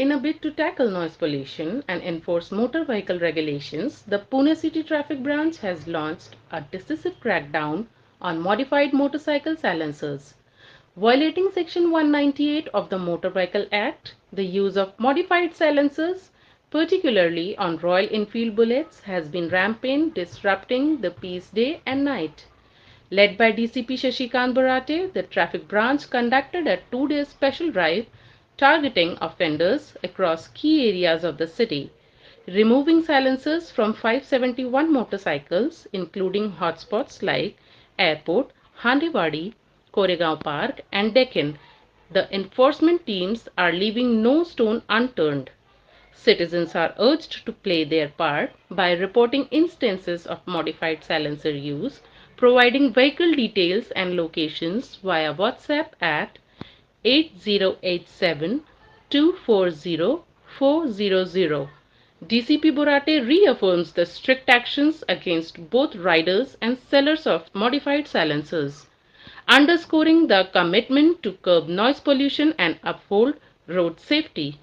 In a bid to tackle noise pollution and enforce motor vehicle regulations, the Pune City Traffic Branch has launched a decisive crackdown on modified motorcycle silencers. Violating Section 198 of the Motor Vehicle Act, the use of modified silencers, particularly on Royal Enfield Bullets, has been rampant, disrupting the peace day and night. Led by DCP Shashikant Borate, the traffic branch conducted a two-day special drive targeting offenders across key areas of the city, removing silencers from 571 motorcycles, including hotspots like Airport, Handewadi, Koregaon Park, and Deccan. The enforcement teams are leaving no stone unturned. Citizens are urged to play their part by reporting instances of modified silencer use, providing vehicle details and locations via WhatsApp at 8087 240 400. DCP Borate reaffirms the strict actions against both riders and sellers of modified silencers, underscoring the commitment to curb noise pollution and uphold road safety.